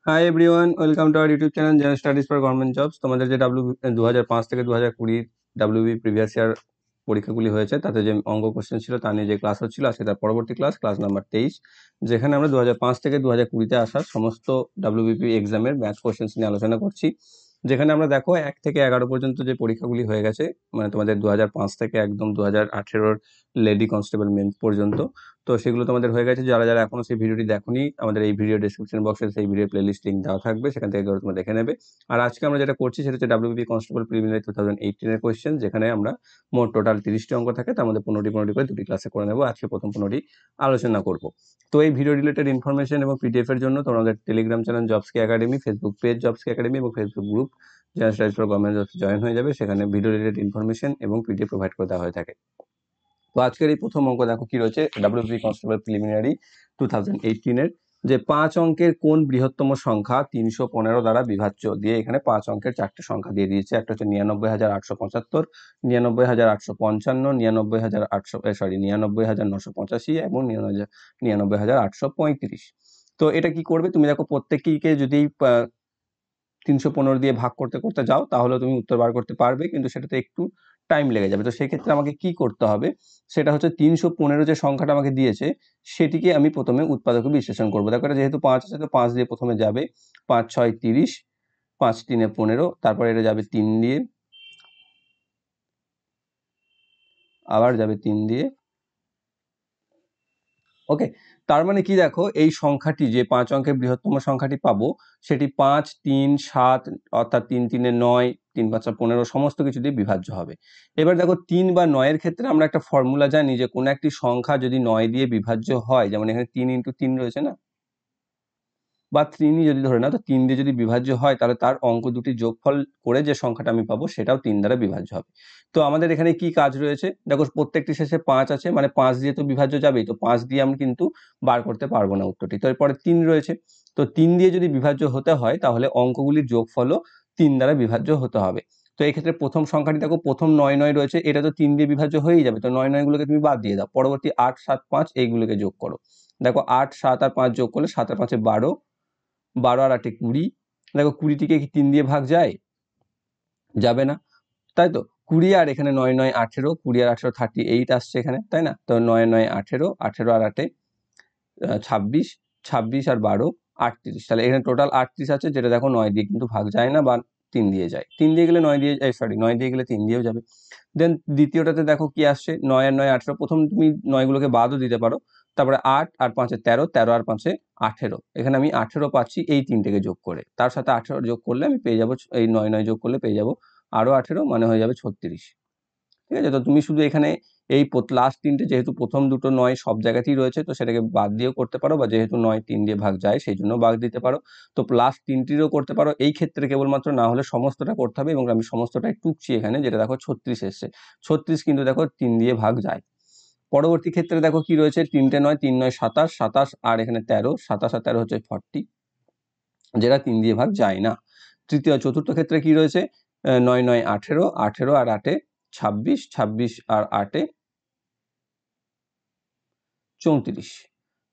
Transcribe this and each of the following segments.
Hi everyone, welcome to our YouTube channel general studies for government jobs. তোমাদের যে 2005 থেকে 2020 WB previous year পরীক্ষাগুলি হয়েছে তাতে যে অঙ্ক কোশ্চেন ছিল তা নিয়ে যে ক্লাস হচ্ছিল, আজকে তার পরবর্তী ক্লাস নাম্বার 23, যেখানে আমরা 2005 থেকে 2020-তে আসা সমস্ত ডাব্লিউবিপি এক্সামের ম্যাথ কোশ্চেন্স নিয়ে আলোচনা করছি। যেখানে আমরা দেখো 1 থেকে 11 পর্যন্ত যে পরীক্ষাগুলি হয়ে গেছে, মানে তোমাদের 2005 থেকে একদম 2018-র লেডি কনস্টেবল মেন্স পর্যন্ত, তো সেগুলো তোমাদের হয়ে গেছে। যারা যারা এখনো সেই ভিডিওটি দেখোনি, আমাদের এই ভিডিও ডেসক্রিপশন বক্সে সেই ভিডিও প্লেলিস্ট লিঙ্ক দেওয়া থাকবে, সেখান থেকে তোমরা দেখে নেবে। আর আজকে আমরা যেটা করছি সেটা হচ্ছে ডাব্লিউবিপি কনস্টেবল প্রিলিমিনারি 2018-এর কোয়েশ্চেন, যেখানে আমরা মোট টোটাল 30টি অঙ্ক থাকে, তার মধ্যে 15টি করে দুটি ক্লাসে করে নেবো। আজকে প্রথম 15টি আলোচনা করব। তো এই ভিডিও রিলেটেড ইনফরমেশন এবং পিডিএফ এর জন্য তোমাদের Telegram channel জবসকি academy, Facebook page জবসকি academy এবং Facebook group general studies for government jobs join হয়ে যাবে। সেখানে ভিডিও রিলেটেড ইনফরমেশন এবং পিডিএফ প্রোভাইড করে দেওয়া হয়ে থাকে। তো আজকের এই প্রথম অঙ্ক দেখো কি রয়েছে, ডাব্লিউবি কনস্টেবল প্রিলিমিনারি 2018-এর যে 5 অঙ্কের কোন বৃহত্তম সংখ্যা 315 দ্বারা বিভাজ্য দিয়ে এখানে 5 অঙ্কের 4টে সংখ্যা দিয়ে দিয়েছে। একটা হচ্ছে 99,875, 99,855, 99,985 এবং 99,835। তো এটা কি করবে, তুমি দেখো প্রত্যেককে যদি 315 দিয়ে ভাগ করতে করতে যাও তাহলে তুমি উত্তর বার করতে পারবে, কিন্তু সেটাতে একটু টাইম লেগে যাবে। তো সেক্ষেত্রে আমাকে কি করতে হবে, সেটা হচ্ছে 315 যে সংখ্যাটা আমাকে দিয়েছে সেটিকে আমি প্রথমে উৎপাদকে বিশ্লেষণ করবো। দেখো এটা যেহেতু 5 আছে তো 5 দিয়ে প্রথমে যাবে, 5 6 30, 5 3 15, তারপরে এটা যাবে 3 দিয়ে, আবার যাবে 3 দিয়ে। ওকে, তার মানে কি দেখো, এই সংখ্যাটি যে 5 অঙ্কের বৃহত্তম সংখ্যাটি পাবো সেটি 5 3 7, অর্থাৎ 3 3 9, 3 5 15 সমস্ত কিছু দিয়ে বিভাজ্য হবে। এবার দেখো 3 বা 9-এর ক্ষেত্রে আমরা একটা ফর্মুলা জানি যে কোনো একটি সংখ্যা যদি 9 দিয়ে বিভাজ্য হয়, যেমন এখানে 3 × 3 রয়েছে না, বা 3ই যদি ধরে না, তো 3 দিয়ে যদি বিভাজ্য হয় তাহলে তার অঙ্ক দুটি যোগফল করে যে সংখ্যাটা আমি পাবো সেটাও 3 দ্বারা বিভাজ্য হবে। তো আমাদের এখানে কি কাজ রয়েছে, দেখো প্রত্যেকটি শেষে 5 আছে, মানে 5 দিয়ে তো বিভাজ্য যাবেই, তো 5 দিয়ে আমি কিন্তু বার করতে পারবো না উত্তরটি। তো এরপরে 3 রয়েছে, তো 3 দিয়ে যদি বিভাজ্য হতে হয় তাহলে অঙ্কগুলির যোগফলও 3 দ্বারা বিভাজ্য হতে হবে। তো এই ক্ষেত্রে প্রথম সংখ্যাটি দেখো, প্রথম 9 9 রয়েছে, এটা তো 3 দিয়ে বিভাজ্য হয়েই যাবে, তো 9 9 গুলোকে তুমি বাদ দিয়ে দাও। পরবর্তী 8 7 5 এইগুলোকে যোগ করো। দেখো 8 7 আর 5 যোগ করলে 7 আর 5 12, 12 আর 8 20। দেখো 20টিকে কি 3 দিয়ে ভাগ যায়? যাবে না, তাই তো। 20 আর এখানে 9 9 18, 20 আর 18 38 আসছে এখানে, তাই না? তো 9 9 18, 18 আর 8 26, 26 আর 12 38, তাহলে এখানে টোটাল 38 আছে, যেটা দেখো 9 দিয়ে কিন্তু ভাগ যায় না, বা 3 দিয়ে যায়। 3 দিয়ে গেলে 9 দিয়ে, সরি 9 দিয়ে গেলে 3 দিয়েও যাবে। দেন দ্বিতীয়টাতে দেখো কি আসছে, 9 আর 9 18, প্রথম তুমি 9 গুলোকে বাদও দিতে পারো। তারপরে 8 আর 5 13, 13 আর 5 18, এখানে আমি 18 পাচ্ছি এই তিনটেকে যোগ করে, তার সাথে 18 যোগ করলে আমি পেয়ে যাবো, এই 9 9 যোগ করলে পেয়ে যাবো আরো 18, মানে হয়ে যাবে 36। ঠিক আছে, তো তুমি শুধু এখানে এই লাস্ট তিনটে, যেহেতু প্রথম দুটো 9 সব জায়গাতেই রয়েছে, তো সেটাকে বাদ দিয়েও করতে পারো, বা যেহেতু 9 3 দিয়ে ভাগ যায় সেই জন্য বাদ দিতে পারো। তো লাস্ট তিনটিরও করতে পারো। এই ক্ষেত্রে কেবলমাত্র না হলে সমস্তটা করতে হবে, এবং আমি সমস্তটাই টুকছি এখানে, যেটা দেখো 36 এসছে। 36 কিন্তু দেখো 3 দিয়ে ভাগ যায়। পরবর্তী ক্ষেত্রে দেখো কি রয়েছে, 3টে 9, 3 9 27, 27 আর এখানে 13, 27 আর 13 হচ্ছে 40, যেটা 3 দিয়ে ভাগ যায় না। চতুর্থ ক্ষেত্রে কি রয়েছে, 9 9 18, 18 আর 8 26, 26 আর 8 34।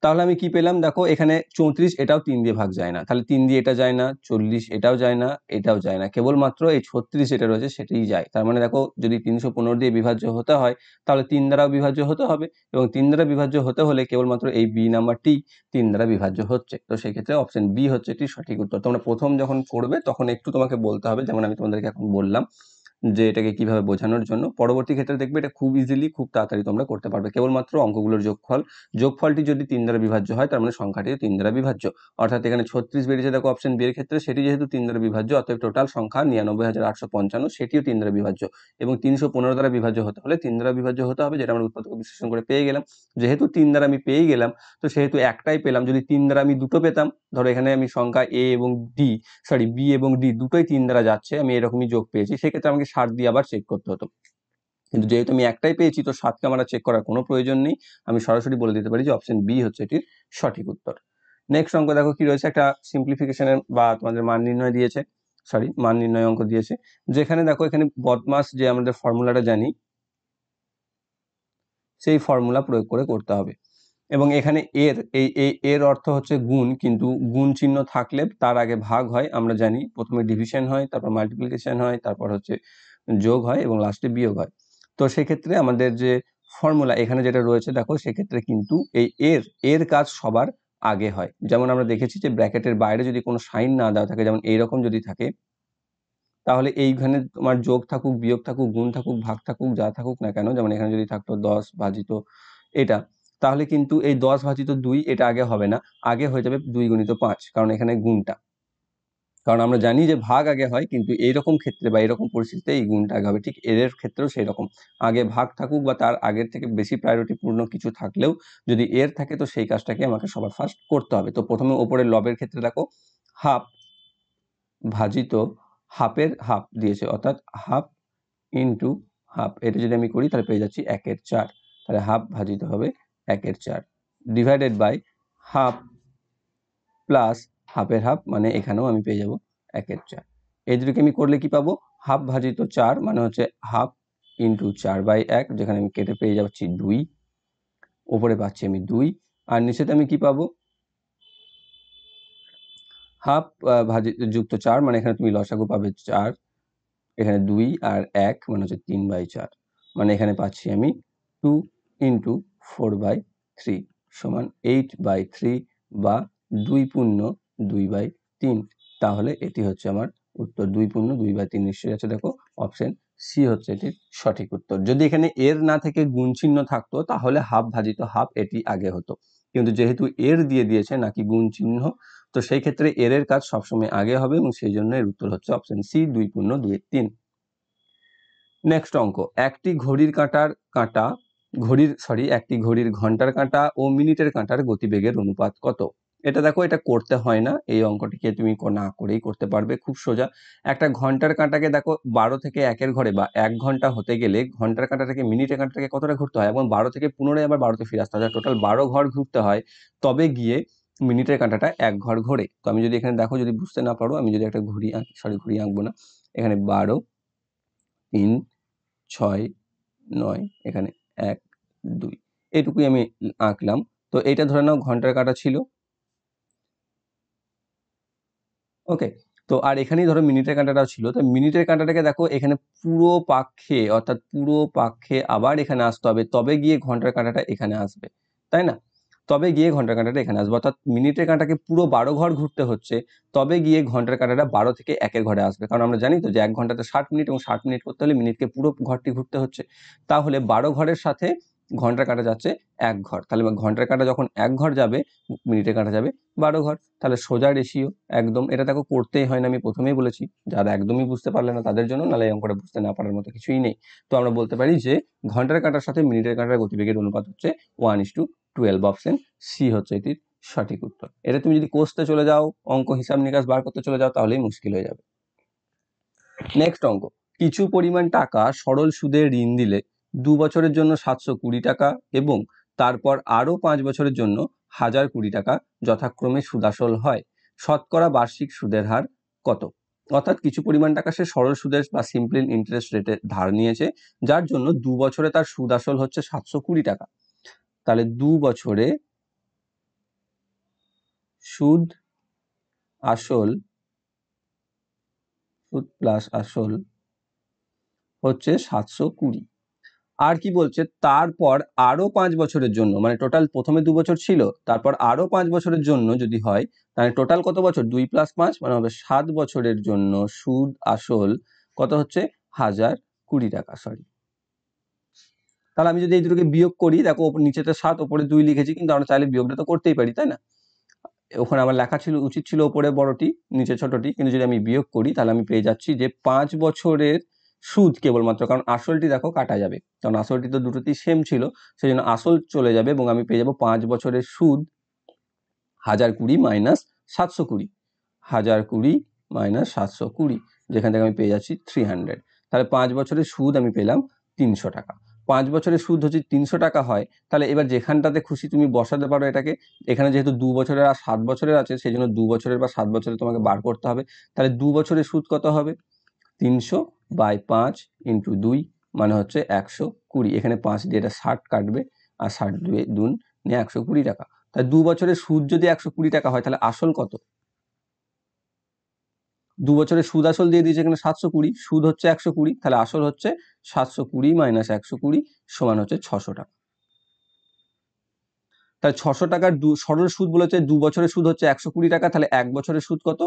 তাহলে আমি কি পেলাম, দেখো এখানে 34, এটাও 3 দিয়ে ভাগ যায় না, তাহলে 3 দিয়ে এটা যায় না, 40 এটাও যায় না, এটাও যায় না, কেবলমাত্র এই 36 যেটা রয়েছে সেটাই যায়। তার মানে দেখো যদি 315 দিয়ে বিভাজ্য হতে হয় তাহলে 3 দ্বারাও বিভাজ্য হতে হবে, এবং 3 দ্বারা বিভাজ্য হতে হলে কেবলমাত্র এই বি নাম্বারটি 3 দ্বারা বিভাজ্য হচ্ছে। তো সেই ক্ষেত্রে অপশন বি হচ্ছে এটি সঠিক উত্তর। তোমরা প্রথম যখন করবে তখন একটু তোমাকে বলতে হবে, যেমন আমি তোমাদেরকে এখন বললাম যে এটাকে কিভাবে বোঝানোর জন্য। পরবর্তী ক্ষেত্রে দেখবে এটা খুব ইজিলি, খুব তাড়াতাড়ি তোমরা করতে পারবে। কেবলমাত্র অঙ্কগুলোর যোগফলটি যদি 3 দ্বারা বিভাজ্য হয়, তার মানে সংখ্যাটি 3 দ্বারা বিভাজ্য। অর্থাৎ এখানে 36 বেরিয়েছে দেখো অপশন বি এর ক্ষেত্রে, সেটি যেহেতু 3 দ্বারা বিভাজ্য, অতএব টোটাল সংখ্যা 99,855, সেটিও 3 দ্বারা বিভাজ্য। এবং 315 দ্বারা বিভাজ্য হতে হলে 3 দ্বারা বিভাজ্য হতে হবে, যেটা আমরা উৎপাদক বিশ্লেষণ করে পেয়ে গেলাম। যেহেতু 3 দ্বারা আমি পেয়ে গেলাম, তো সেহেতু একটাই পেলাম। যদি 3 দ্বারা আমি দুটো পেতাম, ধরো এখানে আমি সংখ্যা এ এবং ডি, সরি বি এবং ডি দুটোই 3 দ্বারা যাচ্ছে, আমি এরকমই যোগ পেয়েছি, সেক্ষেত্রে আমাকে 7 দিয়ে আবার চেক করতে হতো। কিন্তু যেহেতু আমি একটাই পেয়েছি, তো 7কে আমার চেক করার কোনো প্রয়োজন নেই, আমি সরাসরি বলে দিতে পারি যে অপশন বি হচ্ছে এটির সঠিক উত্তর। নেক্সট অঙ্ক দেখো কি রয়েছে, একটা সিম্পলিফিকেশনের বা তোমাদের মান নির্ণয় দিয়েছে, সরি মান নির্ণয় অঙ্ক দিয়েছে, যেখানে দেখো এখানে বদমাস যে আমাদের ফর্মুলাটা জানি সেই ফর্মুলা প্রয়োগ করে করতে হবে। এবং এখানে এর অর্থ হচ্ছে গুণ, কিন্তু গুণ চিহ্ন থাকলে তার আগে ভাগ হয়। আমরা জানি প্রথমে ডিভিশন হয়, তারপর মাল্টিপ্লিকেশন হয়, তারপর হচ্ছে যোগ হয় এবং লাস্টে বিয়োগ হয়। তো সেক্ষেত্রে আমাদের যে ফর্মুলা এখানে যেটা রয়েছে দেখো, সেক্ষেত্রে কিন্তু এই এর কাজ সবার আগে হয়। যেমন আমরা দেখেছি যে ব্র্যাকেটের বাইরে যদি কোনো সাইন না দেওয়া থাকে, যেমন এইরকম যদি থাকে, তাহলে এইখানে তোমার যোগ থাকুক, বিয়োগ থাকুক, গুণ থাকুক, ভাগ থাকুক, যা থাকুক না কেন, যেমন এখানে যদি থাকতো 10 ভাজিত এটা, তাহলে কিন্তু এই 10 ভাজিত 2 এটা আগে হবে না, আগে হয়ে যাবে 2 গুণিত 5, কারণ এখানে গুণটা, কারণ আমরা জানি যে ভাগ আগে হয়, কিন্তু এইরকম ক্ষেত্রে বা এরকম পরিস্থিতিতে এই গুণটা আগে হবে। ঠিক এর ক্ষেত্রেও সেই রকম, আগে ভাগ থাকুক বা তার আগের থেকে বেশি প্রায়োরিটিপূর্ণ কিছু থাকলেও যদি এর থাকে, তো সেই কাজটাকে আমাকে সবার ফার্স্ট করতে হবে। তো প্রথমে ওপরে লবের ক্ষেত্রে দেখো, হাফ ভাজিত হাফের হাফ দিয়েছে, অর্থাৎ হাফ ইন্টু হাফ, এটা যদি আমি করি তাহলে পেয়ে যাচ্ছি 1/4, তাহলে হাফ ভাজিত হবে 1/4 ডিভাইডেড বাই হাফ প্লাস হাফের হাফ, মানে এখানেও আমি পেয়ে যাব 1/4। এই দুটোকে আমি করলে কি পাবো, হাফ ভাজিত 4 মানে হচ্ছে হাফ ইন্টু 4/1, যেখানে আমি কেটে পেয়ে যাচ্ছি 2, ওপরে পাচ্ছি আমি 2, আর নিচেতে আমি কি পাবো, হাফ ভাজিত যুক্ত 4, মানে এখানে তুমি লসাগু পাবে 4, এখানে 2 আর 1 মানে হচ্ছে 3/4, মানে এখানে পাচ্ছি আমি 2 ইন্টু 4/3 সমান 8/3 বা 2 পূর্ণ 2/3। তাহলে এটি হচ্ছে আমার উত্তর, 2 পূর্ণ 2/3 নিশ্চয়ই আছে। দেখো অপশন সি হচ্ছে এটির সঠিক উত্তর। যদি এখানে এর না থেকে গুণ চিহ্ন থাকতো, তাহলে হাফ ভাজিত হাফ এটি আগে হতো, কিন্তু যেহেতু এর দিয়ে দিয়েছে নাকি গুণ চিহ্ন, তো সেই ক্ষেত্রে এর কাজ সবসময় আগে হবে এবং সেই জন্য এর উত্তর হচ্ছে অপশন সি, 2 পূর্ণ 2/3। নেক্সট অঙ্ক, একটি ঘড়ির ঘন্টার কাঁটা ও মিনিটের কাঁটার গতিবেগের অনুপাত কত? এটা দেখো, এটা করতে হয় না, এই অঙ্কটিকে তুমি না করেই করতে পারবে, খুব সোজা। একটা ঘন্টার কাঁটাকে দেখো 12 থেকে 1-এর ঘরে বা 1 ঘন্টা হতে গেলে ঘন্টার কাঁটাটাকে মিনিটের কাঁটাটাকে কতটা ঘুরতে হয়, এবং 12 থেকে পুনরায় আবার 12তে ফিরে আসতে হয়, টোটাল 12 ঘর ঘুরতে হয়, তবে গিয়ে মিনিটের কাঁটাটা 1 ঘর ঘোরে। তো আমি যদি এখানে দেখো, যদি বুঝতে না পারো, আমি যদি একটা ঘড়ি আঁকি, ঘড়ি আঁকবো না, এখানে 12, 3, 6, 9, এখানে 1, 2, এইটুকুই আমি আঁকলাম। তো এইটা ধরে নাও ঘন্টার কাঁটা ছিল, ওকে। তো আর এখানেই ধরো মিনিটের কাঁটাটাও ছিল, তো মিনিটের কাঁটাটাকে দেখো এখানে পুরো পাক্ষে, অর্থাৎ পুরো পাক্ষে আবার এখানে আসতে হবে, তবে গিয়ে ঘন্টার কাঁটাটা এখানে আসবে, তাই না? তবে গিয়ে ঘন্টার কাঁটাটা এখানে আসবে, অর্থাৎ মিনিটের কাঁটাকে পুরো 12 ঘর ঘুরতে হচ্ছে, তবে গিয়ে ঘন্টার কাঁটাটা 12 থেকে 1-এর ঘরে আসবে, কারণ আমরা জানি তো যে 1 ঘন্টাতে 60 মিনিট, এবং 60 মিনিট করতে হলে মিনিটকে পুরো ঘরটি ঘুরতে হচ্ছে। তাহলে 12 ঘরের সাথে ঘন্টার কাঁটা যাচ্ছে 1 ঘর, তাহলে ঘন্টার কাঁটা যখন 1 ঘর যাবে, মিনিটের কাঁটা যাবে 12 ঘর, তাহলে সোজা রেশিও একদম। এটা দেখো করতেই হয় না, আমি প্রথমেই বলেছি, যারা একদমই বুঝতে পারলে না তাদের জন্য, নাহলে এই অঙ্কটা বুঝতে না পারার মতো কিছুই নেই। তো আমরা বলতে পারি যে ঘন্টার কাঁটার সাথে মিনিটের কাঁটার গতিবেগের অনুপাত হচ্ছে 1:12, অপশন সি হচ্ছে এটির সঠিক উত্তর। এটা তুমি যদি কষতে চলে যাও, অঙ্ক হিসাব নিকাশ বার করতে চলে যাও, তাহলেই মুশকিল হয়ে যাবে। নেক্সট অঙ্ক, কিছু পরিমাণ টাকা সরল সুদে ঋণ দিলে 2 বছরের জন্য 720 টাকা এবং তারপর আরো 5 বছরের জন্য 1020 টাকা যথাক্রমে সুদাসল হয়, শতকরা বার্ষিক সুদের হার কত? অর্থাৎ কিছু পরিমাণ টাকা সে সরল সুদের বা সিম্পল ইন্টারেস্ট রেটে ধার নিয়েছে, যার জন্য 2 বছরে তার সুদ আসল হচ্ছে 720 টাকা। তাহলে 2 বছরে সুদ আসল, সুদ প্লাস আসল হচ্ছে 720। আর কি বলছে, তারপর আরো 5 বছরের জন্য, মানে টোটাল প্রথমে 2 বছর ছিল, তারপর আরো 5 বছরের জন্য যদি হয়, তাহলে টোটাল কত বছর, 2 + 5 মানে হবে 7 বছরের জন্য সুদ আসল কত হচ্ছে 1020 টাকা, সরি। তাহলে আমি যদি এই দুটোকে বিয়োগ করি, দেখো নিচেতে 7, ওপরে 2 লিখেছি, কিন্তু আমরা চাইলে বিয়োগটা তো করতেই পারি, তাই না? ওখানে আমার লেখা ছিল, উচিত ছিল ওপরে বড়টি নিচে ছোটটি, কিন্তু যদি আমি বিয়োগ করি তাহলে আমি পেয়ে যাচ্ছি যে 5 বছরের সুদ কেবলমাত্র, কারণ আসলটি দেখো কাটা যাবে, কারণ আসলটি তো দুটোতেই সেম ছিল, সেই জন্য আসল চলে যাবে এবং আমি পেয়ে যাবো 5 বছরের সুদ 1020 মাইনাস 720, 1020 মাইনাস 720, যেখান থেকে আমি পেয়ে যাচ্ছি 300। তাহলে 5 বছরের সুদ আমি পেলাম 300 টাকা। 5 বছরের সুদ হচ্ছে 300 টাকা হয়, তাহলে এবার যেখানটাতে খুশি তুমি বসাতে পারো এটাকে। এখানে যেহেতু 2 বছরের আর 7 বছরের আছে, সেই জন্য 2 বছরের বা 7 বছরের তোমাকে বার করতে হবে। তাহলে 2 বছরের সুদ কত হবে, 300/5 × 2 মানে হচ্ছে 120। এখানে 5 দিয়ে এটা 60 কাটবে, আর 60 2 × নিয়ে 120 টাকা। তাই 2 বছরের সুদ যদি 120 টাকা হয় তাহলে আসল কত? 2 বছরের সুদ আসল দিয়ে দিয়েছে এখানে 720, সুদ হচ্ছে 120, তাহলে আসল হচ্ছে 720 মাইনাস 120 সমান হচ্ছে 600 টাকা। তাহলে 600 টাকার সরল সুদ বলেছে 2 বছরের সুদ হচ্ছে 120 টাকা, তাহলে 1 বছরের সুদ কত?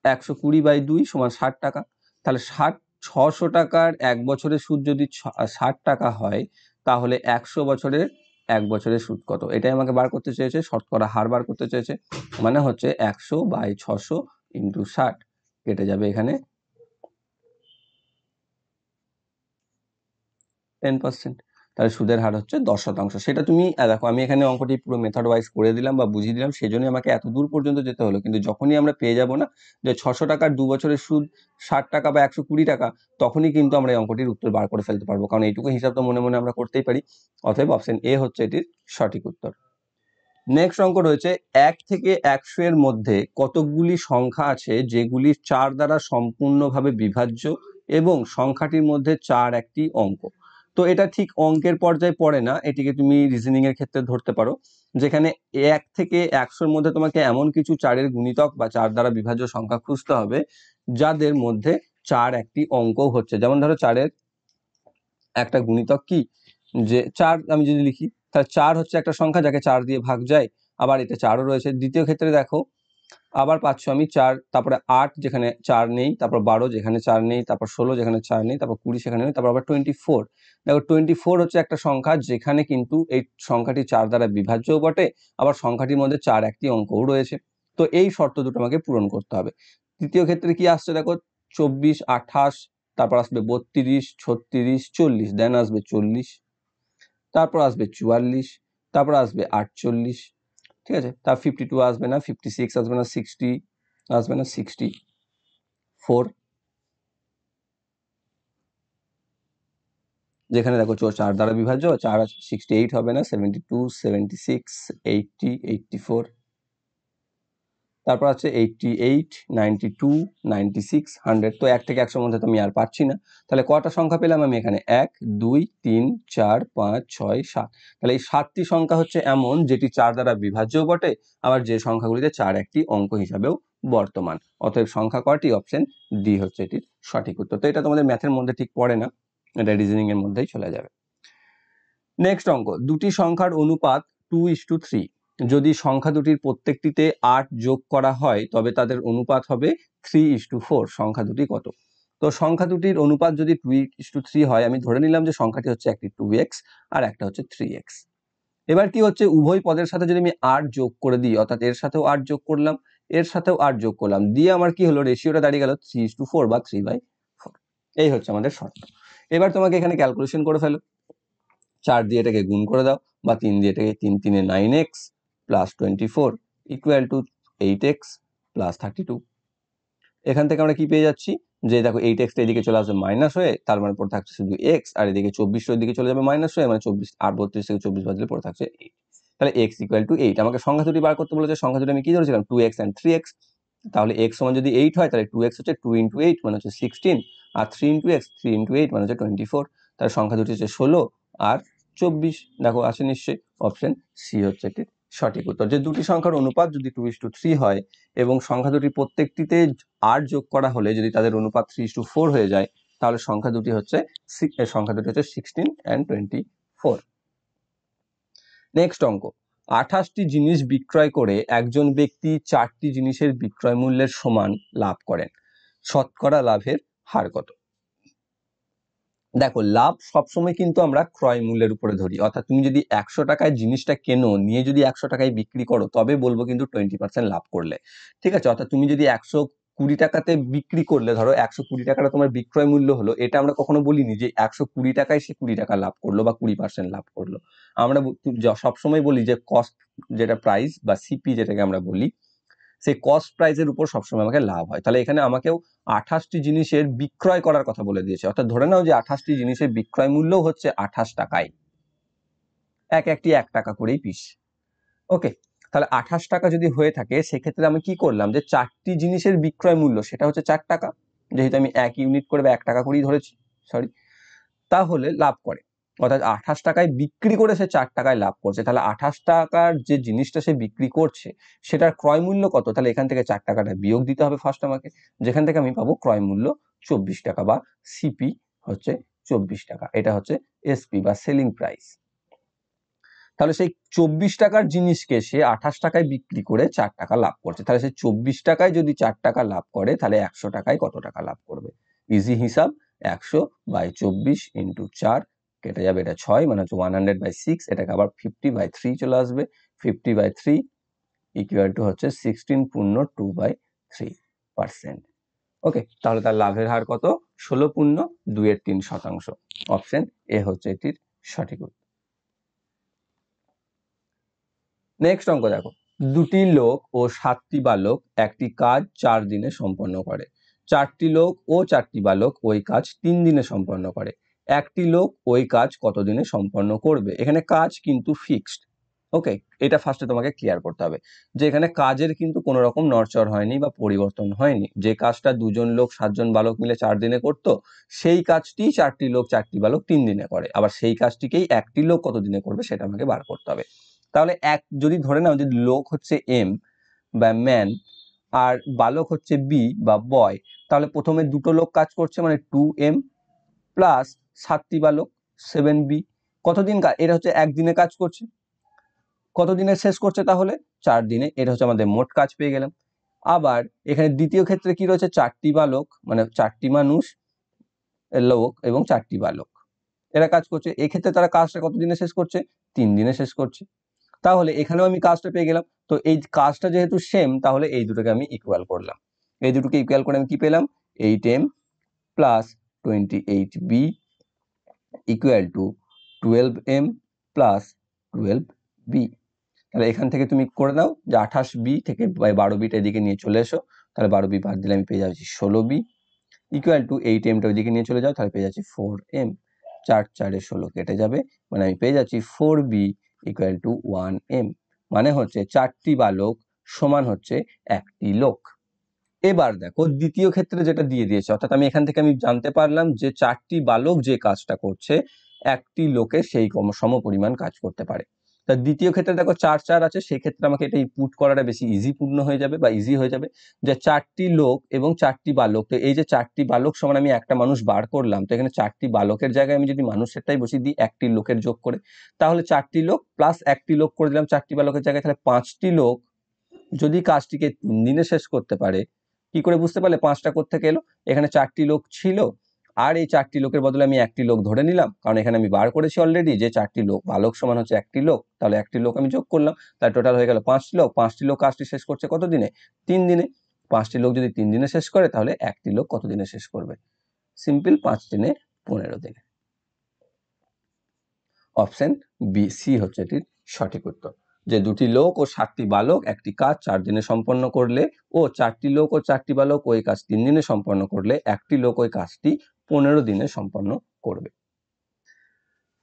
120/2 সমান 60 টাকা। তাহলে 600 টাকার 1 বছরের সুদ যদি 60 টাকা হয় তাহলে 100 বছরের 1 বছরের সুদ কত? এটাই আমাকে বার করতে চেয়েছে, শতকরা হার বার করতে চেয়েছে। মানে হচ্ছে 100/600 ইন্টু 60, কেটে যাবে এখানে 10%। তাহলে সুদের হার হচ্ছে 10%। সেটা তুমি দেখো আমি এখানে অঙ্কটি পুরো মেথড ওয়াইজ করে দিলাম বা বুঝিয়ে দিলাম, সেই জন্যই আমাকে এত দূর পর্যন্ত যেতে হলো। কিন্তু যখনই আমরা পেয়ে যাব না যে 600 টাকার 2 বছরের সুদ 60 টাকা বা 120 টাকা, তখনই কিন্তু আমরা এই অঙ্কটির উত্তর বার করে ফেলতে পারবো, কারণ এইটুকু হিসাব তো মনে মনে আমরা করতেই পারি। অতএব অপশন এ হচ্ছে এটির সঠিক উত্তর। নেক্সট অঙ্ক রয়েছে 1 থেকে 100 এর মধ্যে কতকগুলি সংখ্যা আছে যেগুলি 4 দ্বারা সম্পূর্ণভাবে বিভাজ্য এবং সংখ্যাটির মধ্যে 4 একটি অঙ্ক। তো এটা ঠিক অঙ্কের পর্যায়ে পড়ে না, এটিকে তুমি রিজনিং এর ক্ষেত্রে ধরতে পারো, যেখানে 1 থেকে 100 এর মধ্যে তোমাকে এমন কিছু 4 এর গুণিতক বা 4 দ্বারা বিভাজ্য সংখ্যা খুঁজতে হবে যাদের মধ্যে 4 একটি অঙ্ক হচ্ছে। যেমন ধরো 4-এর একটা গুণিতক কি, যে 4 আমি যদি লিখি তাহলে 4 হচ্ছে একটা সংখ্যা যাকে 4 দিয়ে ভাগ যায়, আবার এতে 4ও রয়েছে। দ্বিতীয় ক্ষেত্রে দেখো আবার পাচ্ছ আমি 4, তারপরে 8 যেখানে 4 নেই, তারপর 12 যেখানে 4 নেই, তারপর 16 যেখানে 4 নেই, তারপর 20 সেখানে নেই, তারপর আবার 24। দেখো 24 হচ্ছে একটা সংখ্যা যেখানে কিন্তু এই সংখ্যাটি 4 দ্বারা বিভাজ্যও বটে, আবার সংখ্যাটির মধ্যে 4 একটি অঙ্কও রয়েছে। তো এই শর্ত দুটো আমাকে পূরণ করতে হবে। তৃতীয় ক্ষেত্রে কি আসছে দেখো 24, 28, তারপর আসবে 32, 36, 40, দেন আসবে 40, তারপর আসবে 44, তারপর আসবে 48, ঠিক আছে। তার 52 আসবে না, 56 আসবে না, 60 আসবে না, 64, যেখানে দেখো 4 দ্বারা বিভাজ্য 4 আছে, 68 হবে না, 72, 76, 80, 84, তারপর আছে 88, 92, 96, 100। তো 1 থেকে 100 মধ্যে তো আমি আর পাচ্ছি না, তাহলে কটা সংখ্যা পেলাম আমি এখানে? 1, 2, 3, 4, 5, 6, 7। তাহলে এই 7টি সংখ্যা হচ্ছে এমন যেটি 4 দ্বারা বিভাজ্যও বটে, আবার যে সংখ্যাগুলিতে 4 একটি অঙ্ক হিসাবেও বর্তমান। অতএব সংখ্যা কয়টি? অপশন ডি হচ্ছে এটির সঠিক উত্তর। তো এটা তোমাদের ম্যাথের মধ্যে ঠিক পড়ে না, এটা রিজনিং এর মধ্যেই চলে যাবে। নেক্সট অঙ্ক, দুটি সংখ্যার অনুপাত 2:3। যদি সংখ্যা দুটির প্রত্যেকটিতে 8 যোগ করা হয় তবে তাদের অনুপাত হবে 3:4। সংখ্যা দুটি কত? তো সংখ্যা দুটির অনুপাত যদি 2:3 হয়, আমি ধরে নিলাম যে সংখ্যাটি হচ্ছে একটি 2x আর একটা হচ্ছে 3x। এবার কি হচ্ছে, উভয় পদের সাথে যদি আমি 8 যোগ করে দিই, অর্থাৎ এর সাথেও 8 যোগ করলাম, এর সাথেও 8 যোগ করলাম, দিয়ে আমার কি হলো, রেশিওটা দাঁড়িয়ে গেল 3:4 বা 3/4। এই হচ্ছে আমাদের শর্ত। এবার তোমাকে এখানে ক্যালকুলেশন করে ফেলো, 4 দিয়ে এটাকে গুণ করে দাও, বা 3 দিয়ে এটাকে, 3 3 9x plus 24 equal to 8x plus 32। এখান থেকে আমরা কি পেয়ে যাচ্ছি, যে দেখো 8x এদিকে চলে আসবে মাইনাস হয়ে, তার মানে পড়ে থাকছে শুধু x, আর এদিকে 24 এদিকে চলে যাবে মাইনাস হয়ে, মানে 24 আর 32 থেকে 24 বাদলে পড়ে থাকছে 8। তাহলে x ইকুয়াল টু 8। আমাকে সংখ্যা দুটি বার করতে বলেছে, সংখ্যা দুটি আমি কি ধরেছিলাম, 2x and 3x। তাহলে x সমান যদি 8 হয় তাহলে 2x হচ্ছে 2 into 8 মানে হচ্ছে 16, আর 3 into x 3 into 8 মানে হচ্ছে 24। তাহলে সংখ্যা দুটি হচ্ছে 16 আর 24। দেখো আছে নিশ্চয়ই, অপশন সি হচ্ছে এটির সঠিক উত্তর। যে দুটি সংখ্যার অনুপাত যদি 2:3 হয় এবং সংখ্যা দুটি প্রত্যেকটিতে 8 যোগ করা হলে যদি তাদের অনুপাত 3:4 হয়ে যায়, তাহলে সংখ্যা দুটি হচ্ছে 16 and 24। নেক্সট অঙ্ক, 28টি জিনিস বিক্রয় করে একজন ব্যক্তি 4টি জিনিসের বিক্রয় মূল্যের সমান লাভ করেন, শতকরা লাভের হার কত? দেখো লাভ সবসময় কিন্তু আমরা ক্রয় মূল্যের উপরে ধরি, অর্থাৎ তুমি যদি 100 টাকায় জিনিসটা কেনো, নিয়ে যদি 100 টাকায় বিক্রি করো, তবে বলবো কিন্তু 20% লাভ করলে। ঠিক আছে, অর্থাৎ তুমি যদি 120 টাকাতে বিক্রি করলে, ধরো 120 টাকাটা তোমার বিক্রয় মূল্য হলো, এটা আমরা কখনো বলিনি যে 120 টাকায় সে 20 টাকা লাভ করলো বা 20% লাভ করলো। আমরা সবসময় বলি যে কস্ট, যেটা প্রাইস বা সিপি যেটাকে আমরা বলি, সেই কস্ট প্রাইসের উপর সবসময় আমাকে লাভ হয়। তাহলে এখানে আমাকেও 28টি জিনিসের বিক্রয় করার কথা বলে দিয়েছে, অর্থাৎ ধরে নাও যে 28টি জিনিসের বিক্রয় মূল্য হচ্ছে 28 টাকায়, একটি 1 টাকা করেই পিস। ওকে, তাহলে 28 টাকা যদি হয়ে থাকে, সেক্ষেত্রে আমি কি করলাম, যে 4টি জিনিসের বিক্রয় মূল্য সেটা হচ্ছে 4 টাকা, যেহেতু আমি 1 ইউনিট করে বা 1 টাকা করেই ধরেছি, সরি, তাহলে লাভ করে অর্থাৎ 28 টাকায় বিক্রি করে সে 4 টাকায় লাভ করছে। তাহলে 28 টাকার যে জিনিসটা সে বিক্রি করছে সেটার ক্রয় মূল্য কত? তাহলে এখান থেকে 4 টাকাটা বিয়োগ দিতে হবে ফার্স্ট আমাকে, যেখান থেকে আমি পাবো ক্রয় মূল্য 24 টাকা বা সিপি হচ্ছে 24 টাকা। এটা হচ্ছে এসপি বা সেলিং প্রাইস। তাহলে সেই 24 টাকার জিনিসকে সে 28 টাকায় বিক্রি করে 4 টাকা লাভ করছে। তাহলে সে 24 টাকায় যদি 4 টাকা লাভ করে তাহলে 100 টাকায় কত টাকা লাভ করবে? ইজি হিসাব, 100/24 × 4 কেটে যাবে, এটা 6 মানে হচ্ছে 100/6, এটাকে আবার 50/3 চলে আসবে। 50/3 ইকুয়াল টু হচ্ছে 16 পূর্ণ 2/3%। ওকে, তাহলে তার লাভের হার কত? 16.23%। অপশন এ হচ্ছে এটির সঠিক উত্তর। নেক্সট অঙ্ক দেখো, দুটি লোক ও 7টি বালক একটি কাজ 4 দিনে সম্পন্ন করে। 4টি লোক ও 4টি বালক ওই কাজ 3 দিনে সম্পন্ন করে। একটি লোক ওই কাজ কত দিনে সম্পন্ন করবে? এখানে কাজ কিন্তু ফিক্সড। ওকে, এটা ফার্স্টে তোমাকে ক্লিয়ার করতে হবে যে এখানে কাজের কিন্তু কোনো রকম নড়চড় হয়নি বা পরিবর্তন হয়নি। যে কাজটা 2 জন লোক 7 জন বালক মিলে 4 দিনে করতো, সেই কাজটি 4টি লোক 4টি বালক 3 দিনে করে। আবার সেই কাজটিকেই একটি লোক কত দিনে করবে সেটা আমাকে বার করতে হবে। তাহলে যদি ধরে নাও যে লোক হচ্ছে এম বা ম্যান আর বালক হচ্ছে বি বা বয়, তাহলে প্রথমে দুটো লোক কাজ করছে মানে 2m প্লাস 7টি বালক 7b। কতদিন কাজ? এটা হচ্ছে একদিনে কাজ করছে। কতদিনে শেষ করছে? তাহলে 4 দিনে। এটা হচ্ছে আমাদের মোট কাজ পেয়ে গেলাম। আবার এখানে দ্বিতীয় ক্ষেত্রে কি রয়েছে? 4টি বালক মানে 4টি মানুষ লোক এবং 4টি বালক এরা কাজ করছে। এক্ষেত্রে তারা কাজটা কতদিনে শেষ করছে? 3 দিনে শেষ করছে। তাহলে এখানেও আমি কাজটা পেয়ে গেলাম। তো এই কাজটা যেহেতু সেম, তাহলে এই দুটোকে আমি ইকুয়াল করলাম। এই দুটোকে ইকুয়াল করে আমি কি পেলাম? 8m plus 28b equal to 12m plus 12b। তাহলে এখান থেকে তুমি করে দাও যে 28b থেকে 12bটা এদিকে নিয়ে চলে এসো, তাহলে 12b বাদ দিলে আমি পেয়ে যাচ্ছি 16b ইকুয়াল টু 8mটা ওইদিকে নিয়ে চলে যাও, তাহলে পেয়ে যাচ্ছি 4m। 4 4 16 কেটে যাবে, মানে আমি পেয়ে যাচ্ছি 4b ইকুয়াল টু 1m। মানে হচ্ছে 4টি বালক সমান হচ্ছে একটি লোক। এবার দেখো দ্বিতীয় ক্ষেত্রে যেটা দিয়ে দিয়েছে, অর্থাৎ আমি এখান থেকে আমি জানতে পারলাম যে 4টি বালক যে কাজটা করছে একটি লোকে সেই সমপরিমাণ কাজ করতে পারে। তা দ্বিতীয় ক্ষেত্রে দেখো 4 4 আছে, সেই ক্ষেত্রে আমাকে এটা পুট করাটা বেশি পূর্ণ হয়ে যাবে বা ইজি হয়ে যাবে যে 4টি লোক এবং 4টি বালক। তো এই যে 4টি বালক সমান আমি একটা মানুষ বার করলাম, তো এখানে 4টি বালকের জায়গায় আমি যদি মানুষেরটাই বসিয়ে দিই একটি লোকের যোগ করে, তাহলে 4টি লোক প্লাস একটি লোক করে দিলাম 4টি বালকের জায়গায়, তাহলে 5টি লোক যদি কাজটিকে 3 দিনে শেষ করতে পারে। কি করে বুঝতে পারলে 5টা কোত্থেকে এলো? এখানে 4টি লোক ছিল আর এই 4টি লোকের বদলে আমি একটি লোক ধরে নিলাম, কারণ এখানে আমি বার করেছি অলরেডি যে 4টি লোক বালক সমান হচ্ছে একটি লোক, তাহলে একটি লোক আমি যোগ করলাম, তাহলে টোটাল হয়ে গেল 5টি লোক। 5টি লোক কাজটি শেষ করছে কত দিনে? 3 দিনে। 5টি লোক যদি 3 দিনে শেষ করে তাহলে একটি লোক কত দিনে শেষ করবে? সিম্পল, 5 দিনে 15 দিনে। অপশন বি সি হচ্ছে এটির সঠিক উত্তর, যে দুটি লোক ও 7টি বালক একটি কাজ 4 দিনে সম্পন্ন করলে ও 4টি লোক ও 4টি বালক ওই কাজ 3 দিনে সম্পন্ন করলে একটি লোক ওই কাজটি 15 দিনে সম্পন্ন করবে।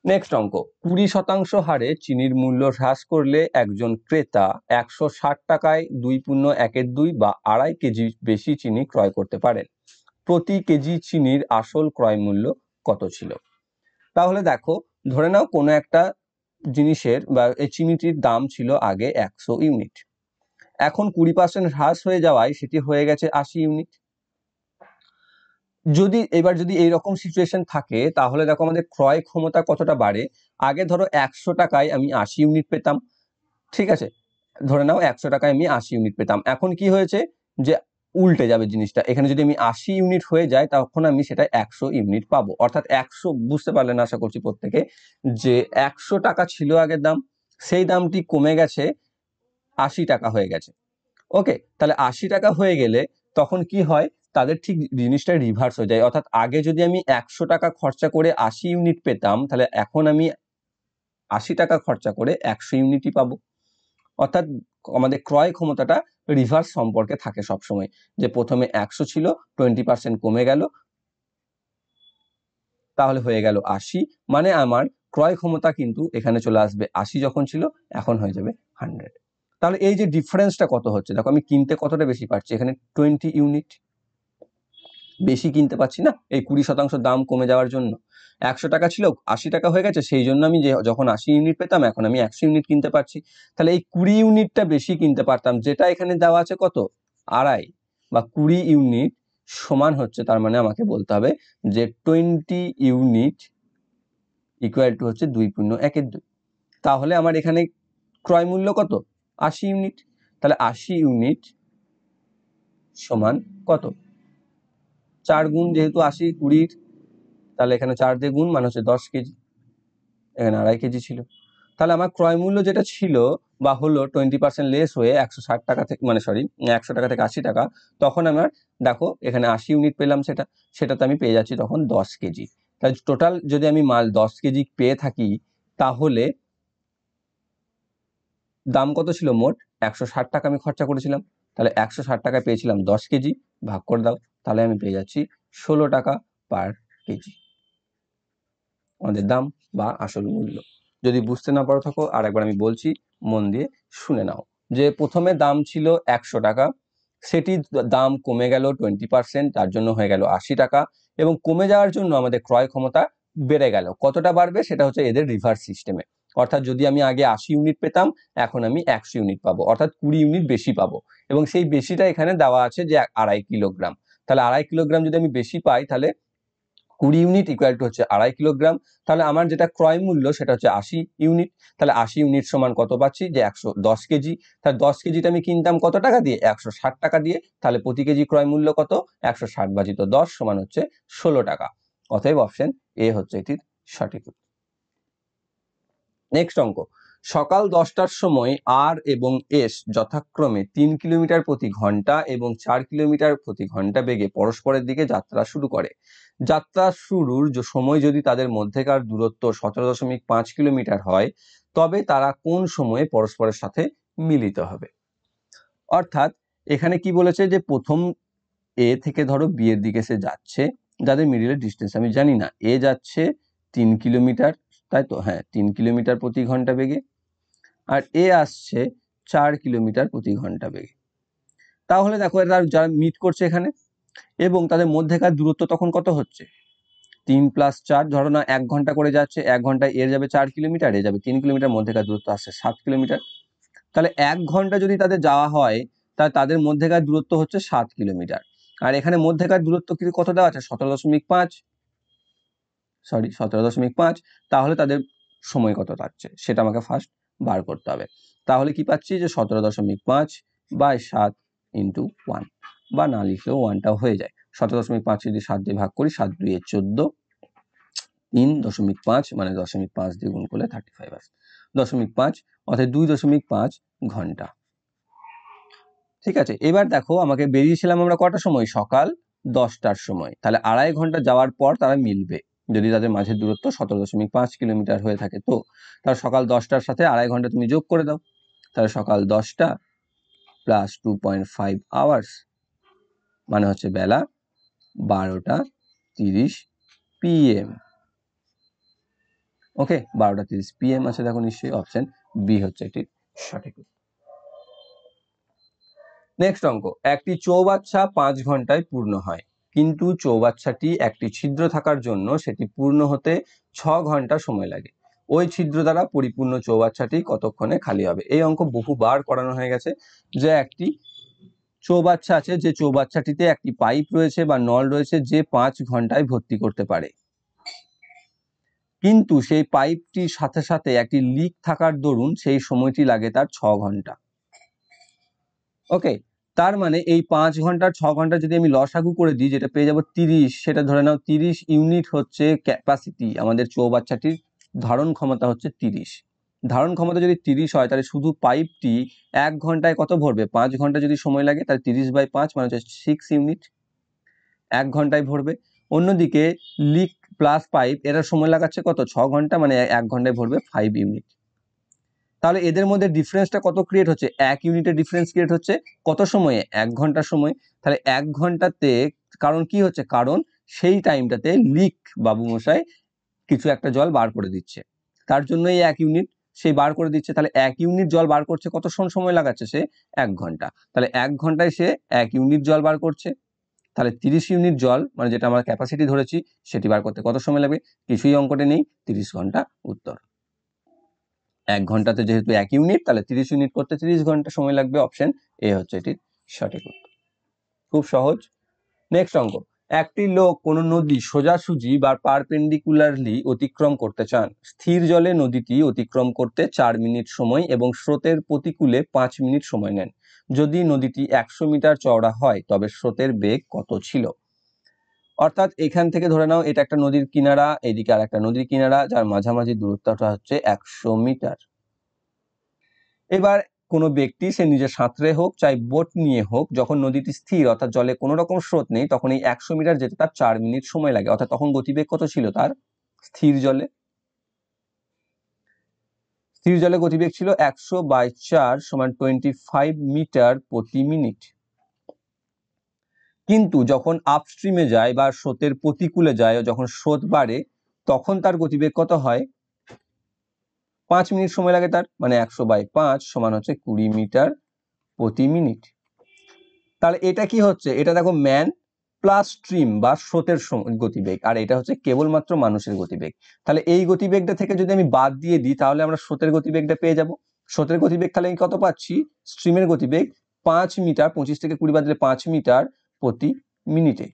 নেক্সট অঙ্ক, 20% হারে চিনির মূল্য হ্রাস করলে একজন ক্রেতা 160 টাকায় 2.1 বা 2.5 কেজি বেশি চিনি ক্রয় করতে পারেন। প্রতি কেজি চিনির আসল ক্রয় মূল্য কত ছিল? তাহলে দেখো ধরে নাও কোনো একটা জিনিসের বা এই চিনিটির দাম ছিল আগে 100 ইউনিট, এখন 20% হ্রাস হয়ে যাওয়ায় সেটি হয়ে গেছে 80 ইউনিট। যদি এইরকম সিচুয়েশন থাকে তাহলে দেখো আমাদের ক্রয় ক্ষমতা কতটা বাড়ে। আগে ধরো 100 টাকায় আমি 80 ইউনিট পেতাম, ঠিক আছে, ধরে নাও 100 টাকায় আমি 80 ইউনিট পেতাম। এখন কি হয়েছে যে উল্টে যাবে জিনিসটা, এখানে যদি আমি 80 ইউনিট হয়ে যায় তখন আমি সেটা 100 ইউনিট পাবো। অর্থাৎ 100, বুঝতে পারলেন আশা করছি প্রত্যেকে, যে 100 টাকা ছিল আগের দাম, সেই দামটি কমে গেছে 80 টাকা হয়ে গেছে। ওকে, তাহলে 80 টাকা হয়ে গেলে তখন কি হয়, তাদের ঠিক জিনিসটা রিভার্স হয়ে যায়। অর্থাৎ আগে যদি আমি 100 টাকা খরচা করে 80 ইউনিট পেতাম, তাহলে এখন আমি 80 টাকা খরচা করে 100 ইউনিটই পাবো। অর্থাৎ আমাদের ক্রয় ক্ষমতাটা রিভার্স সম্পর্কে থাকে সবসময়, যে প্রথমে 100 ছিল, 20% কমে গেল, তাহলে হয়ে গেল 80, মানে আমার ক্রয় ক্ষমতা কিন্তু এখানে চলে আসবে 80 যখন ছিল এখন হয়ে যাবে 100। তাহলে এই যে ডিফারেন্সটা কত হচ্ছে, দেখো আমি কিনতে কতটা বেশি পাচ্ছি, এখানে 20 ইউনিট। বেশি কিনতে পারছি না এই 20% দাম কমে যাওয়ার জন্য। 100 টাকা ছিল 80 টাকা হয়ে গেছে, সেই জন্য আমি যখন 80 ইউনিট পেতাম এখন আমি 100 ইউনিট কিনতে পারছি। তাহলে এই 20 ইউনিটটা বেশি কিনতে পারতাম, যেটা এখানে দেওয়া আছে কত, 2.5 বা 20 ইউনিট সমান হচ্ছে, তার মানে আমাকে বলতে হবে যে 20 ইউনিট ইকুয়াল টু হচ্ছে 2.1/2। তাহলে আমার এখানে ক্রয় মূল্য কত, 80 ইউনিট। তাহলে 80 ইউনিট সমান কত, 4 গুণ, যেহেতু 80 20, তাহলে এখানে 4 দিয়ে গুণ মানে হচ্ছে 10 কেজি, এখানে 2.5 কেজি ছিল। তাহলে আমার ক্রয় মূল্য যেটা ছিল বা হলো 20% লেস হয়ে 160 টাকা থেকে, মানে সরি 100 টাকা থেকে 80 টাকা, তখন আমার দেখো এখানে 80 ইউনিট পেলাম, সেটাতে আমি পেয়ে যাচ্ছি তখন 10 কেজি। তাই টোটাল যদি আমি মাল 10 কেজি পেয়ে থাকি, তাহলে দাম কত ছিল, মোট 160 টাকা আমি খরচা করেছিলাম। তাহলে 160 টাকায় পেয়েছিলাম 10 কেজি, ভাগ করে দাও, তাহলে আমি পেয়ে যাচ্ছি 16 টাকা পার কেজি আমাদের দাম বা আসল মূল্য। যদি বুঝতে না পারো থাকো, আর একবার আমি বলছি, মন দিয়ে শুনে নাও। যে প্রথমে দাম ছিল 100 টাকা, সেটি দাম কমে গেল 20%, তার জন্য হয়ে গেল 80 টাকা, এবং কমে যাওয়ার জন্য আমাদের ক্রয় ক্ষমতা বেড়ে গেল। কতটা বাড়বে সেটা হচ্ছে এদের রিভার্স সিস্টেমে, অর্থাৎ যদি আমি আগে 80 ইউনিট পেতাম, এখন আমি 100 ইউনিট পাবো, অর্থাৎ 20 ইউনিট বেশি পাবো। এবং সেই বেশিটা এখানে দেওয়া আছে যে 2.5 কিলোগ্রাম। তাহলে 2.5 কিলোগ্রাম যদি আমি বেশি পাই, তাহলে 20 ইউনিট ইকুয়াল টু হচ্ছে 2.5 কিলোগ্রাম। তাহলে আমার যেটা ক্রয় মূল্য সেটা হচ্ছে 80 ইউনিট। তাহলে 80 ইউনিট সমান কত পাচ্ছি, যে 110 কেজি। তাহলে 10 কেজিটা আমি কিনতাম কত টাকা দিয়ে, 160 টাকা দিয়ে। তাহলে প্রতি কেজি ক্রয় মূল্য কত, 160 ভাজিত 10 সমান হচ্ছে 16 টাকা। অতএব অপশন এ হচ্ছে এটির সঠিক উত্তর। নেক্সট অঙ্ক, সকাল 10টার সময় আর এবং এস যথাক্রমে 3 কিলোমিটার প্রতি ঘন্টা এবং 4 কিলোমিটার প্রতি ঘন্টা বেগে পরস্পরের দিকে যাত্রা শুরু করে। যাত্রা শুরুর সময় যদি তাদের মধ্যেকার দূরত্ব 17.5 কিলোমিটার হয়, তবে তারা কোন সময়ে পরস্পরের সাথে মিলিত হবে। অর্থাৎ এখানে কি বলেছে, যে প্রথম এ থেকে ধরো বি এর দিকে সে যাচ্ছে, যাদের মিডিলের ডিস্টেন্স আমি জানি না, এ যাচ্ছে 3 কিলোমিটার, তাই তো, হ্যাঁ 3 কিলোমিটার প্রতি ঘন্টা বেগে, আর এ আসছে 4 কিলোমিটার প্রতি ঘন্টা বেগে। তাহলে দেখো এরা যারা মিট করছে এখানে, এবং তাদের মধ্যেকার দূরত্ব তখন কত হচ্ছে, 3 + 4, ধরো না 1 ঘন্টা করে যাচ্ছে, 1 ঘন্টায় এর যাবে 4 কিলোমিটার, এ যাবে 3 কিলোমিটার, মধ্যেকার দূরত্ব আসছে 7 কিলোমিটার। তাহলে 1 ঘন্টা যদি তাদের যাওয়া হয়, তাহলে তাদের মধ্যেকার দূরত্ব হচ্ছে 7 কিলোমিটার। আর এখানে মধ্যেকার দূরত্ব কত দেওয়া আছে, 17.5, সরি 17.5। তাহলে তাদের সময় কত লাগছে সেটা আমাকে ফার্স্ট বার করতে হবে। তাহলে কি পাচ্ছি, যে 17.5 বাই 7 ইন্টু 1, বা না লিখলেও 1টা হয়ে যায়। 17.5 যদি 7 দিয়ে ভাগ করি, 7 2 14, 3.5 মানে 0.5 দিয়ে গুণ করলে 35 আসে, 0.5 অর্থাৎ 2.5 ঘন্টা। ঠিক আছে, এবার দেখো আমাকে বেরিয়েছিলাম আমরা কটার সময়, সকাল 10টার সময়। তাহলে 2.5 ঘন্টা যাওয়ার পর তারা মিলবে, যদি তাদের মাঝের দূরত্ব 17.5 কিলোমিটার হয়ে থাকে। তো তার সকাল 10টার সাথে 2.5 ঘন্টা তুমি যোগ করে দাও, তাহলে সকাল 10টা প্লাস 2.5 আওয়ার্স মানে হচ্ছে বেলা 12:30 PM। ওকে, 12:30 PM আছে, দেখো নিশ্চয়ই অপশন বি হচ্ছে এটি সঠিক। নেক্সট অঙ্ক, একটি চৌবাচ্চা 5 ঘন্টায় পূর্ণ হয়, কিন্তু চৌবাচ্চাটি একটি ছিদ্র থাকার জন্য সেটি পূর্ণ হতে 6 ঘন্টা সময় লাগে। ওই ছিদ্র দ্বারা পরিপূর্ণ চৌবাচ্চাটি কতক্ষণে খালি হবে। এই অঙ্ক বহুবার করানো হয়ে গেছে, যে একটি চৌবাচ্চা আছে, যে চৌবাচ্চাটিতে একটি পাইপ রয়েছে বা নল রয়েছে, যে 5 ঘন্টায় ভর্তি করতে পারে, কিন্তু সেই পাইপটির সাথে সাথে একটি লিক থাকার দরুন সেই সময়টি লাগে তার 6 ঘন্টা। ওকে, তার মানে এই 5 ঘন্টার 6 ঘন্টা যদি আমি লসাগু করে দিই, যেটা পেয়ে যাবো 30, সেটা ধরে নাও 30 ইউনিট হচ্ছে ক্যাপাসিটি, আমাদের চৌবাচ্চাটির ধারণ ক্ষমতা হচ্ছে 30। ধারণ ক্ষমতা যদি 30 হয়, তাহলে শুধু পাইপটি 1 ঘন্টায় কত ভরবে, 5 ঘন্টা যদি সময় লাগে, তাহলে 30/5 মানে হচ্ছে 6 ইউনিট 1 ঘন্টায় ভরবে। অন্যদিকে লিক প্লাস পাইপ এরা সময় লাগাচ্ছে কত, 6 ঘন্টা, মানে 1 ঘন্টায় ভরবে 5 ইউনিট। তাহলে এদের মধ্যে ডিফারেন্সটা কত ক্রিয়েট হচ্ছে, 1 ইউনিটের ডিফারেন্স ক্রিয়েট হচ্ছে কত সময়ে, 1 ঘন্টার সময়। তাহলে 1 ঘন্টাতে, কারণ কি হচ্ছে, কারণ সেই টাইমটাতে লিক বাবুমশাই কিছু একটা জল বার করে দিচ্ছে, তার জন্যই 1 ইউনিট সেই বার করে দিচ্ছে। তাহলে 1 ইউনিট জল বার করছে, কত সময় লাগাচ্ছে সে, 1 ঘন্টা। তাহলে 1 ঘন্টায় সে 1 ইউনিট জল বার করছে। তাহলে 30 ইউনিট জল মানে যেটা আমরা ক্যাপাসিটি ধরেছি সেটি বার করতে কত সময় লাগবে? কিছুই অঙ্কটে নেই, 30 ঘন্টা উত্তর। 1 ঘন্টাতে যেহেতু 1 ইউনিট, তাহলে 30 ইউনিট করতে 30 ঘন্টা সময় লাগবে। অপশন এ হচ্ছে এটির সঠিক উত্তর। খুব সহজ। নেক্সট অঙ্ক, একটি লোক কোনো নদী সোজাসুজি বা পারপেন্ডিকুলারলি অতিক্রম করতে চান। স্থির জলে নদীটি অতিক্রম করতে 4 মিনিট সময় এবং স্রোতের প্রতিকূলে 5 মিনিট সময় নেন। যদি নদীটি 100 মিটার চওড়া হয় তবে স্রোতের বেগ কত ছিল? অর্থাৎ এখান থেকে ধরে নাও এটা একটা নদীর কিনারা, এদিকে আর একটা নদীর কিনারা, যার মাঝামাঝি দূরত্বটা হচ্ছে 100 মিটার। এবার কোনো ব্যক্তি সে নিজের সাঁতরে হোক চাই বোট নিয়ে হোক, যখন নদীটি স্থির অর্থাৎ জলে কোনো রকম স্রোত নেই, তখন এই 100 মিটার যেতে তার 4 মিনিট সময় লাগে। অর্থাৎ তখন গতিবেগ কত ছিল তার? স্থির জলে গতিবেগ ছিল 100/4 সমান 25 মিটার প্রতি মিনিট। কিন্তু যখন আপস্ট্রিমে যায় বা স্রোতের প্রতিকূলে যায়, যখন স্রোত বাড়ে, তখন তার গতিবেগ কত হয়? 5 মিনিট সময় লাগে তার, মানে 100/5 সমান হচ্ছে 20 মিটার প্রতি মিনিট। তাহলে এটা কি হচ্ছে? এটা দেখো ম্যান প্লাস স্ট্রিম বা স্রোতের গতিবেগ, আর এটা হচ্ছে কেবলমাত্র মানুষের গতিবেগ। তাহলে এই গতিবেগটা থেকে যদি আমি বাদ দিয়ে দিই, তাহলে আমরা স্রোতের গতিবেগটা পেয়ে যাব। স্রোতের গতিবেগ তাহলে আমি কত পাচ্ছি? স্ট্রিমের গতিবেগ 5 মিটার, 25 থেকে 20 বাদ দিলে 5 মিটার প্রতি মিনিটে।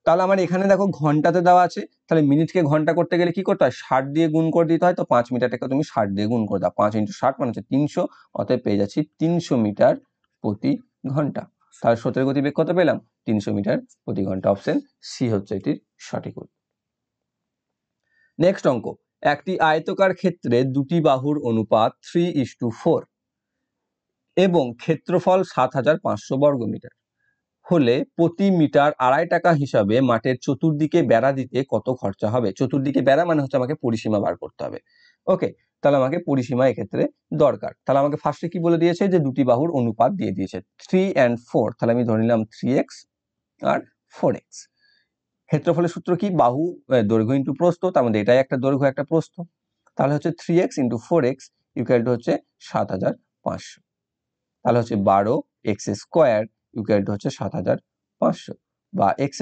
তাহলে আমার এখানে দেখো ঘন্টাতে দেওয়া আছে, তাহলে মিনিটকে ঘন্টা করতে গেলে কি করতে হয়? 60 দিয়ে গুণ করে দিতে হয়। তো 5 মিটারটাকে তুমি 60 দিয়ে গুণ করে দাও, 5 × 60 মানে হচ্ছে 300, অতএব পেয়ে যাচ্ছি 300 মিটার প্রতি ঘন্টা। তাহলে স্রোতের গতিবেগ কত পেলাম? 300 মিটার প্রতি ঘন্টা। অপশন সি হচ্ছে এটির সঠিক উত্তর। নেক্সট অঙ্ক, একটি আয়তকার ক্ষেত্রে দুটি বাহুর অনুপাত 3:4 এবং ক্ষেত্রফল 7500 বর্গমিটার হলে প্রতি মিটার 2.5 টাকা হিসাবে মাঠের চতুর্দিকে বেড়া দিতে কত খরচা হবে? চতুর্দিকে বেড়া মানে হচ্ছে আমাকে পরিসীমা বার করতে হবে। ওকে, তাহলে আমাকে পরিসীমা এক্ষেত্রে দরকার। তাহলে আমাকে ফার্স্টে কি বলে দিয়েছে? যে দুটি বাহুর অনুপাত দিয়ে দিয়েছে 3 and 4। তাহলে আমি ধরে নিলাম 3x আর 4x। ক্ষেত্রফলের সূত্র কি? বাহু দৈর্ঘ্য ইন্টু প্রস্থ, তার মধ্যে এটাই একটা দৈর্ঘ্য একটা প্রস্থ। তাহলে হচ্ছে 3x × 4x ইকুয়াল টু হচ্ছে 7500। তাহলে হচ্ছে 12x² ইকুয়াল টু হচ্ছে 7500, বা x²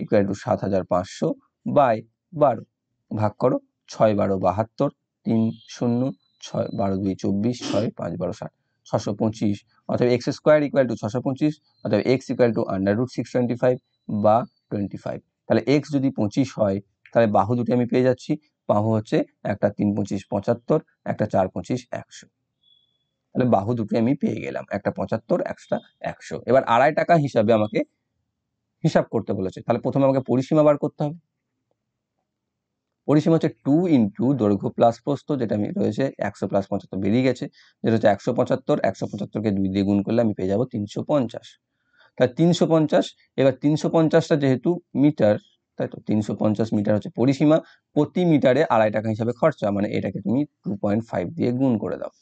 ইকুয়াল টু 7500/12। ভাগ করো, 6 × 12 72, 3 0, 6 12 2 24, 6 5 12 60, 625। অতএব x² ইকুয়াল টু 625, অতএব x ইকুয়াল টু √625 বা 25। তাহলে x যদি 25 হয়, তাহলে বাহু দুটি আমি পেয়ে যাচ্ছি। বাহু হচ্ছে একটা 3 25 75, একটা 4 25 100। তাহলে বাহু দুটি আমি পেয়ে গেলাম, একটা 75, একটা 100। এবার 2.5 টাকা হিসাবে আমাকে হিসাব করতে বলেছে। তাহলে প্রথমে আমাকে পরিসীমা বার করতে হবে। পরিসীমা হচ্ছে 2 × দৈর্ঘ্য প্লাস প্রস্থ, যেটা আমি রয়েছে 100 + 75 বেরিয়ে গেছে, যেটা হচ্ছে 175। 175কে 2 দিয়ে গুণ করলে আমি পেয়ে যাব 350। তাহলে 350, এবার 350টা যেহেতু মিটার, তাই তো 350 মিটার হচ্ছে পরিসীমা, প্রতি মিটারে 2.5 টাকা হিসাবে খরচা, মানে এটাকে তুমি 2.5 দিয়ে গুণ করে দাও।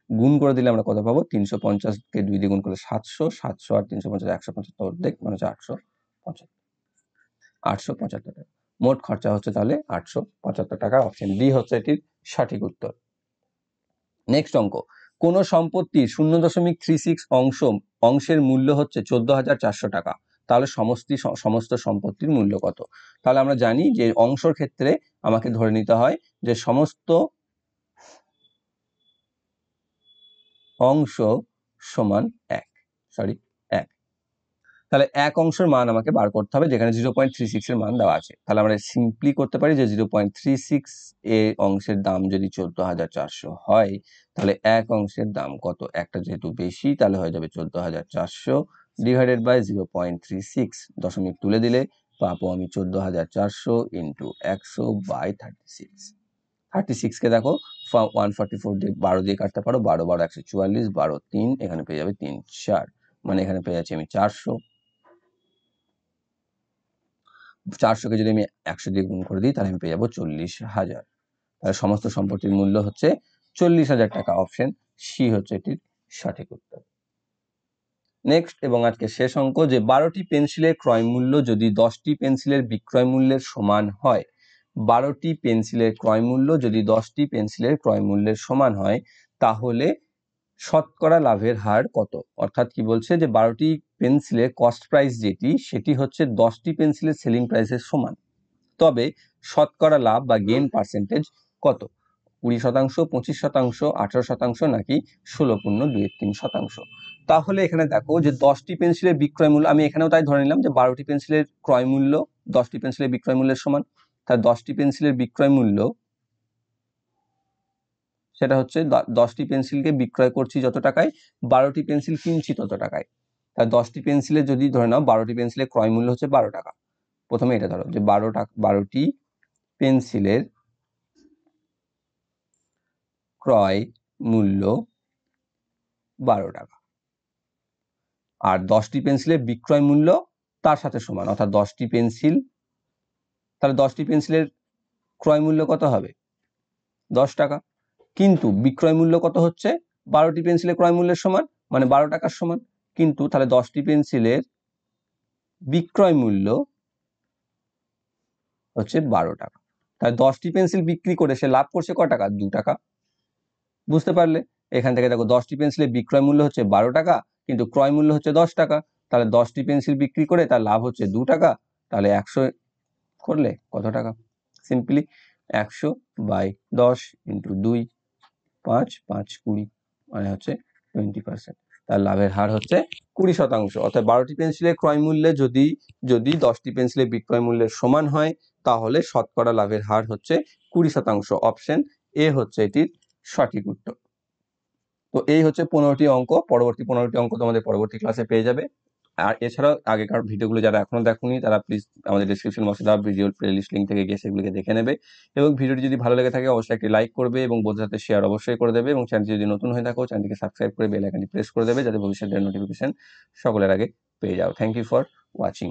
গুণ করে দিলে আমরা কত পাবো? 350কে 2 দিয়ে গুণ করলে 700, 700 আর 350 175 অর্ধেক, মানে হচ্ছে 875 টাকা। মোট খরচা হচ্ছে তাহলে 875 টাকা। অপশন ডি হচ্ছে এটির সঠিক উত্তর। নেক্সট অঙ্ক, কোন সম্পত্তির 0.36 অংশের মূল্য হচ্ছে 14,400 টাকা, তাহলে সমস্ত সম্পত্তির মূল্য কত? তাহলে আমরা জানি যে অংশের ক্ষেত্রে আমাকে ধরে নিতে হয় যে সমস্ত অংশ সমান 1। তাহলে 1 অংশের মান আমাকে বার করতে হবে, যেখানে 0.36 এর মান দেওয়া আছে। তাহলে আমরা সিম্পলি করতে পারি যে 0.36 এর অংশের দাম যদি 14,400 হয়, তাহলে 1 অংশের দাম কত? একটা যেহেতু বেশি, তাহলে হয়ে যাবে 14,400 ডিভাইডেড বাই 0.36, দশমিক তুলে দিলে পাবো আমি 14,400 × 100/36। 36কে দেখো 144 দিয়ে 12 দিয়ে কাটতে পারো, 12 12 144, 12 3, এখানে পেয়ে যাবে 3 4, মানে এখানে পেয়ে যাচ্ছি আমি 400। 400কে যদি আমি 100 দিয়ে গুণ করে দিই, তাহলে আমি পেয়ে যাবো 40,000। তাহলে সমস্ত সম্পত্তির মূল্য হচ্ছে 40,000 টাকা। অপশন সি হচ্ছে এটির সঠিক উত্তর। নেক্সট এবং আজকে শেষ অঙ্ক, যে 12টি পেন্সিলের ক্রয় মূল্য যদি 10টি পেন্সিলের বিক্রয় মূল্যের সমান হয়, 12টি পেন্সিলের ক্রয় মূল্য যদি 10টি পেন্সিলের ক্রয় মূল্যের সমান হয়, তাহলে শতকরা লাভের হার কত? অর্থাৎ কি বলছে যে 12টি পেন্সিলের কস্ট প্রাইস সেটি হচ্ছে 10টি পেন্সিলের সেলিং প্রাইসের সমান, তবে শতকরা লাভ বা গেইন পার্সেন্টেজ কত? 20%, 25%, 18% নাকি 16.23%? তাহলে এখানে দেখো যে 10টি পেন্সিলের বিক্রয় মূল্য, আমি এখানেও তাই ধরে নিলাম যে 12টি পেন্সিলের ক্রয় মূল্য 10টি পেন্সিলের বিক্রয় মূল্যের সমান। তার 10টি পেন্সিলের বিক্রয় মূল্য সেটা হচ্ছে 10টি পেন্সিলকে বিক্রয় করছি যত টাকায়, 12টি পেন্সিল কিনছি তত টাকায়। তার 10টি পেন্সিলের যদি ধরে নাও 12টি পেন্সিলের ক্রয় মূল্য হচ্ছে 12 টাকা। প্রথমে এটা ধরো যে 12টি পেন্সিলের ক্রয় মূল্য 12 টাকা, আর 10টি পেন্সিলের বিক্রয় মূল্য তার সাথে সমান, অর্থাৎ 10টি পেন্সিল, তাহলে 10টি পেন্সিলের ক্রয় মূল্য কত হবে? 10 টাকা। কিন্তু বিক্রয় মূল্য কত হচ্ছে? 12টি পেন্সিলের ক্রয় মূল্যের সমান, মানে 12 টাকার সমান। কিন্তু তাহলে 10টি পেন্সিলের বিক্রয় মূল্য হচ্ছে 12 টাকা। তাহলে 10টি পেন্সিল বিক্রি করে সে লাভ করছে কত টাকা? 2 টাকা। বুঝতে পারলে? এখান থেকে দেখো 10টি পেন্সিলের বিক্রয় মূল্য হচ্ছে 12 টাকা, কিন্তু ক্রয় মূল্য হচ্ছে 10 টাকা। তাহলে 10টি পেন্সিল বিক্রি করে তার লাভ হচ্ছে 2 টাকা। তাহলে 100 করলে কত টাকা? সিম্পলি 100/10 × 2, 5, 5, 20, মানে হচ্ছে 20%। তার লাভের হার হচ্ছে 20%। অর্থাৎ 12টি পেন্সিলের ক্রয় মূল্যে যদি 10টি পেন্সিলের বিক্রয় মূল্যের সমান হয়, তাহলে শতকরা লাভের হার হচ্ছে 20%। অপশন এ হচ্ছে এটির সঠিক উত্তর। তো এই হচ্ছে 15টি অঙ্ক। পরবর্তী 15টি অঙ্ক তোমাদের পরবর্তী ক্লাসে পেয়ে যাবে। আর এছাড়াও আগেকার ভিডিওগুলো যারা এখনো দেখোনি তারা প্লিজ আমাদের ডেসক্রিপশন বক্সে দেওয়া ভিডিও প্লেলিস্ট লিঙ্ক থেকে গিয়ে সেগুলোকে দেখে নেবে। এবং ভিডিওটি যদি ভালো লেগে থাকে অবশ্যই একটি লাইক করবে এবং বন্ধুদের সাথে শেয়ার অবশ্যই করে দেবে, এবং চ্যানেলটি যদি নতুন হয়ে থাকো চ্যানেলটিকে সাবস্ক্রাইব করে বেল আইকনটি প্রেস করে দেবে, যাতে ভবিষ্যতের নোটিফিকেশন সকলের আগে পেয়ে যাও। Thank you for watching.